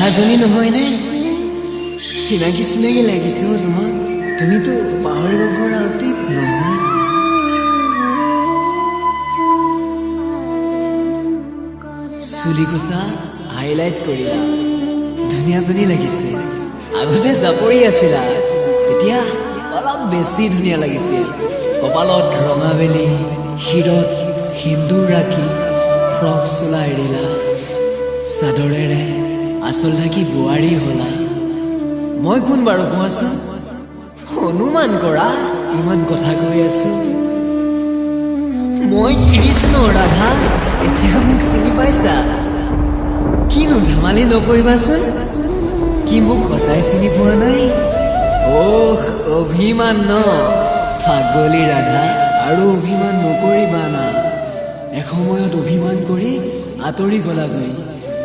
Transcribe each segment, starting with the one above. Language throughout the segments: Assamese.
ৰাধাজনী নহয়নে? চিনাকি চিনাকি লাগিছে তোমাক। তুমিতো পাহৰিব পৰা অতীত নহয়। চুলি কোচা হাইলাইট কৰিলা, ধুনীয়াজনী লাগিছে। আগতে জাপৰি আছিলা, এতিয়া অলপ বেছি ধুনীয়া লাগিছিল। কপালত ৰঙা বেলি, শিৰত সিন্দুৰ ৰাখি ফ্ৰক চোলা এৰিলা, চাদৰেৰে আচল ঢাকি বোৱাৰী হলা। মই কোন বাৰু কোৱাচোন? অনুমান কৰা, ইমান কথা কৈ আছো। মই কৃষ্ণ ৰাধা, এতিয়া মোক চিনি পাইছা? কিনো ধেমালি নকৰিবাচোন। কি মোক সঁচাই চিনি পোৱা নাই? অভিমান ন পাগলী ৰাধা, আৰু অভিমান নকৰিবা না। এসময়ত অভিমান কৰি আঁতৰি গলাগৈ,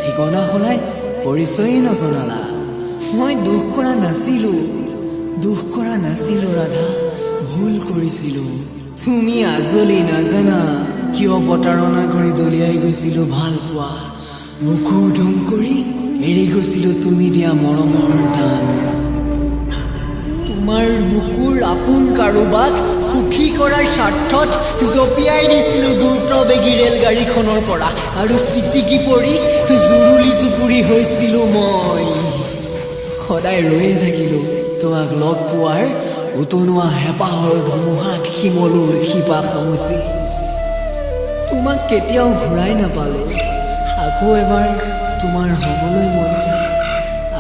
ঠিকনা সলাই পৰিচয়ে নজনালা। মই দুখ কৰা নাছিলো ৰাধা, ভুল কৰিছিলো। তুমি আজলি নাজানা কিয় প্ৰতাৰণা কৰি দলিয়াই গৈছিলো ভাল পোৱা। মোকো উদং কৰি এৰি গৈছিলো তুমি দিয়া মৰমৰ দান। তোমাৰ বুকুৰ আপোন কাৰোবাক সুখী কৰাৰ স্বাৰ্থত জঁপিয়াই দিছিলো দ্ৰুতবেগী ৰেলগাড়ীখনৰ পৰা, আৰু চিটিকি পৰি জুৰুলি জুপুৰি হৈছিলো মই। সদায় ৰৈয়ে থাকিলো তোমাক লগ পোৱাৰ উতনোৱা হেঁপাহৰ ধুমুহাত শিমলুৰ শিপা খামুচি। তোমাক কেতিয়াও ঘূৰাই নাপালো। আকৌ এবাৰ তোমাৰ হ'বলৈ মন যায়,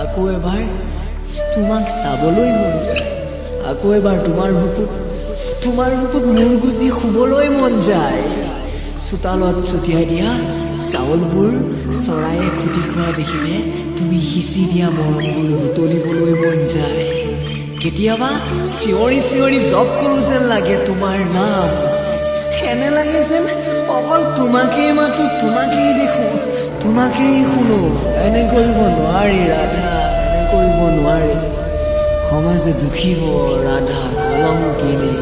আকৌ এবাৰ তোমাক চাবলৈ মন যায়, আকৌ এবাৰ তোমাৰ বুকুত মূৰ গুজি শুবলৈ মন যায়। চোতালত ছটিয়াই দিয়া চাউলবোৰ চৰায়ে খুটি খোৱা দেখিলে তুমি সিঁচি দিয়া মৰমবোৰ বুটলিবলৈ মন যায়। কেতিয়াবা চিঞৰি চিঞৰি জপ কৰোঁ যেন লাগে তোমাৰ নাম। এনে লাগে যেন অকল তোমাকেই মাতো, তোমাকেই দেখো, তোমাকেই শুনো। এনে কৰিব নোৱাৰি ৰাধা, এনে কৰিব নোৱাৰি। সমাজে দুখিব ৰাধা কলংকিনী।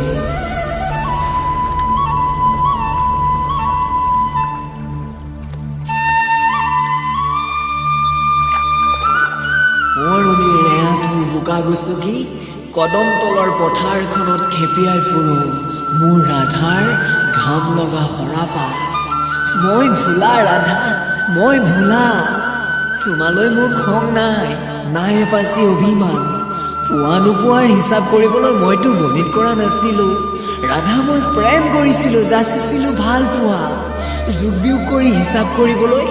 মৰণি ৰেহাটো বোকা গছকি কদম তলৰ পথাৰখনত খেপিয়াই ফুৰো মোৰ ৰাধাৰ ঘাম লগা সৰাপা। মই ভোলা ৰাধা, মই ভোলা। তোমালৈ মোৰ খং নাই এপাচি অভিমান। পোৱা নোপোৱাৰ হিচাপ কৰিবলৈ মইতো গণিত কৰা নাছিলো। ৰাধা মই প্ৰেম কৰিছিলো, যাচিছিলো ভাল পোৱা। যোগ বিয়োগ কৰি হিচাপ কৰিবলৈ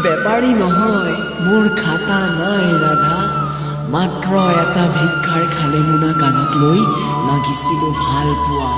বেপাৰী নহয়, মোৰ খাতা নাই ৰাধা। মাত্ৰ এটা ভিক্ষাৰ খালে মোনা কাণত লৈ মাগিছিলো ভাল পোৱা।